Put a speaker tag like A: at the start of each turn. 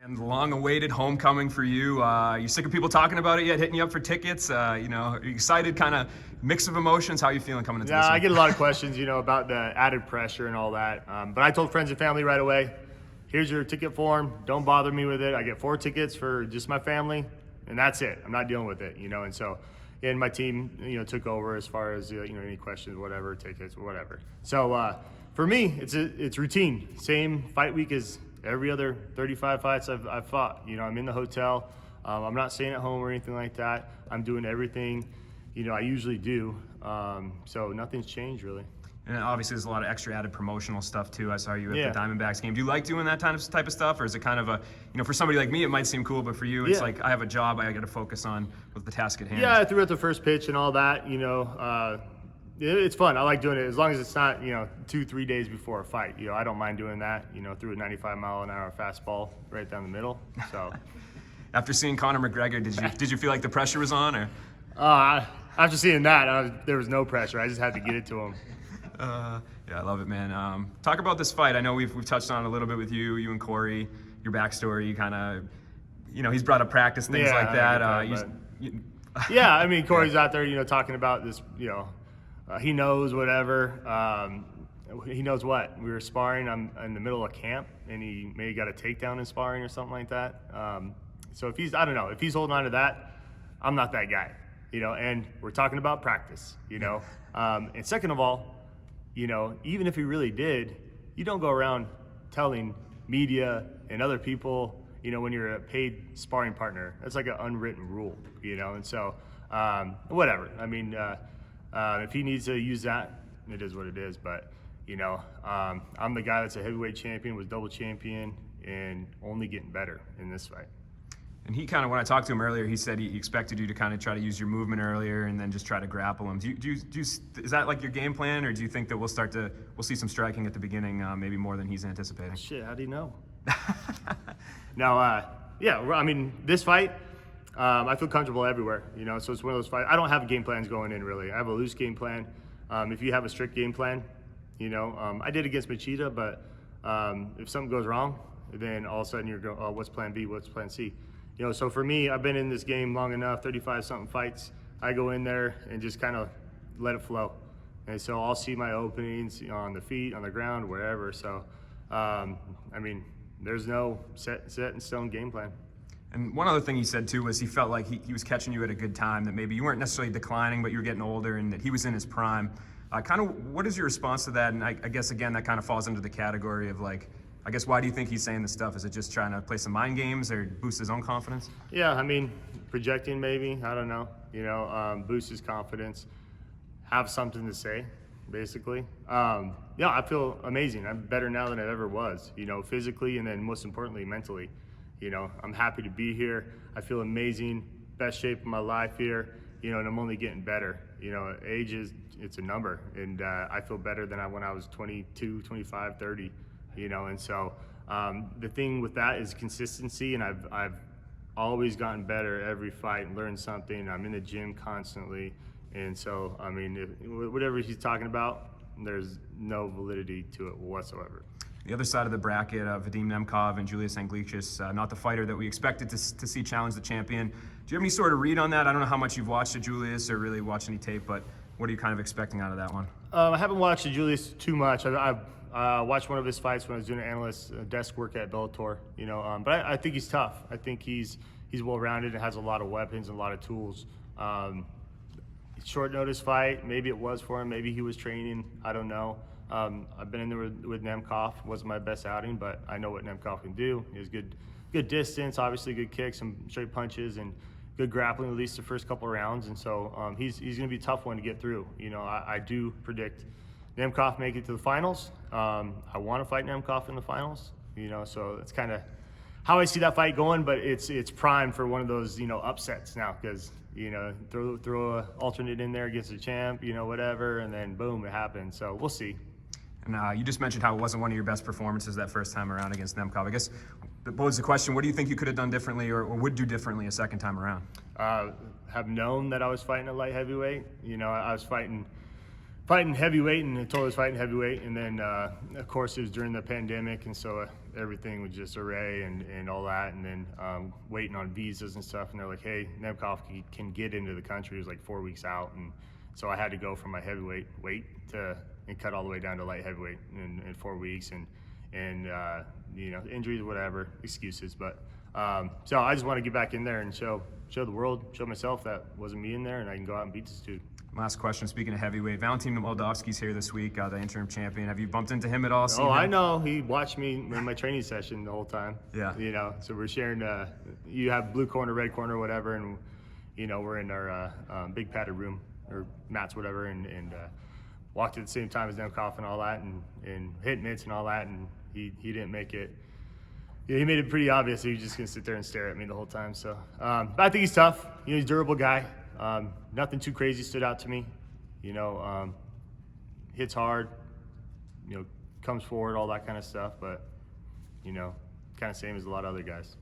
A: And the long-awaited homecoming for you. You sick of people talking about it yet? Hitting you up for tickets? Are you excited? Kind of mix of emotions. How are you feeling coming into this?
B: Yeah, I get a lot of questions, about the added pressure and all that. But I told friends and family right away, here's your ticket form. Don't bother me with it. I get 4 tickets for just my family, and that's it. I'm not dealing with it, And so, and my team, took over as far as any questions, whatever, tickets, whatever. So for me, it's routine. Same fight week as every other 35 fights I've fought. I'm in the hotel. I'm not staying at home or anything like that. I'm doing everything, I usually do. So nothing's changed really.
A: And obviously there's a lot of extra added promotional stuff too. I saw you at the Diamondbacks game. Do you like doing that type of stuff? Or is it kind of a, for somebody like me, it might seem cool, but for you, it's like, I have a job, I got to focus on with the task at hand.
B: Yeah, I threw out the first pitch and all that, it's fun. I like doing it as long as it's not, 2-3 days before a fight. I don't mind doing that. Threw a 95-mile-an-hour fastball right down the middle. So,
A: after seeing Conor McGregor, did you feel like the pressure was on, or?
B: After seeing that, there was no pressure. I just had to get it to him.
A: Yeah, I love it, man. Talk about this fight. I know we've touched on it a little bit with you and Corey. Your backstory, kind of, he's brought up practice, things like that.
B: Yeah, I mean, Corey's out there, talking about this, he knows whatever. He knows what. We were sparring. I'm in the middle of camp, and he maybe got a takedown in sparring or something like that. So I don't know, if he's holding on to that, I'm not that guy, and we're talking about practice, and second of all, even if he really did, you don't go around telling media and other people, when you're a paid sparring partner. That's like an unwritten rule, and so whatever. I mean, if he needs to use that, it is what it is. But, I'm the guy that's a heavyweight champion, was double champion, and only getting better in this fight.
A: And he kind of, when I talked to him earlier, he said he expected you to kind of try to use your movement earlier and then just try to grapple him. Is that like your game plan, or do you think that we'll see some striking at the beginning, maybe more than he's anticipating?
B: Shit, how do you know? No, yeah, I mean, this fight, I feel comfortable everywhere, so it's one of those fights. I don't have game plans going in, really. I have a loose game plan. If you have a strict game plan, I did against Machida, but if something goes wrong, then all of a sudden you're going, oh, what's plan B, what's plan C? So for me, I've been in this game long enough, 35-something fights. I go in there and just kind of let it flow. And so I'll see my openings on the feet, on the ground, wherever. So, I mean, there's no set in stone game plan.
A: And one other thing he said too was he felt like he was catching you at a good time, that maybe you weren't necessarily declining, but you were getting older, and that he was in his prime. Kind of, what is your response to that? And I guess, again, that kind of falls into the category of like, I guess, why do you think he's saying this stuff? Is it just trying to play some mind games or boost his own confidence?
B: Yeah, I mean, projecting maybe, I don't know, boost his confidence, have something to say, basically. Yeah, I feel amazing. I'm better now than I ever was, physically, and then most importantly, mentally. I'm happy to be here. I feel amazing, best shape of my life here, and I'm only getting better. Age it's a number, and I feel better than when I was 22, 25, 30. And so the thing with that is consistency, and I've always gotten better every fight and learned something. I'm in the gym constantly, and so I mean, whatever he's talking about, there's no validity to it whatsoever.
A: The other side of the bracket, Vadim Nemkov and Julius Anglichis, not the fighter that we expected to see challenge the champion. Do you have any sort of read on that? I don't know how much you've watched of Julius or really watched any tape, but what are you kind of expecting out of that one? I
B: haven't watched Julius too much. I've watched one of his fights when I was doing analyst desk work at Bellator, but I think he's tough. I think he's well-rounded and has a lot of weapons and a lot of tools. Short notice fight, maybe it was for him, maybe he was training, I don't know. I've been in there with Nemkov. Wasn't my best outing, but I know what Nemkov can do. He has good distance, obviously good kicks, some straight punches, and good grappling at least the first couple of rounds. And so he's going to be a tough one to get through. I do predict Nemkov make it to the finals. I want to fight Nemkov in the finals. So that's kind of how I see that fight going. But it's primed for one of those upsets now, because throw a alternate in there against the champ, whatever, and then boom, it happens. So we'll see.
A: And you just mentioned how it wasn't one of your best performances that first time around against Nemkov. I guess that was the question. What do you think you could have done differently or would do differently a second time around?
B: Have known that I was fighting a light heavyweight. I was fighting fighting heavyweight, and I told I was fighting heavyweight, and then of course it was during the pandemic, and so everything was just array and all that, and then waiting on visas and stuff. And they're like, hey, Nemkov can get into the country. It was like 4 weeks out, and so I had to go from my heavyweight weight and cut all the way down to light heavyweight in 4 weeks, and you know, injuries, whatever, excuses. But so I just want to get back in there and show the world, show myself that wasn't me in there, and I can go out and beat this dude.
A: Last question, speaking of heavyweight, Valentino Waldowski's here this week, the interim champion. Have you bumped into him at all?
B: Oh, I know. He watched me in my training session the whole time.
A: Yeah.
B: You know, so we're sharing, you have blue corner, red corner, whatever, and, you know, we're in our big padded room, or mats, whatever, and walked at the same time as Nemkov and all that, and hit mitts and all that, and he didn't make it. Yeah, he made it pretty obvious he was just going to sit there and stare at me the whole time. So, but I think he's tough. You know, he's a durable guy. Nothing too crazy stood out to me. You know, hits hard, you know, comes forward, all that kind of stuff. But, you know, kind of same as a lot of other guys.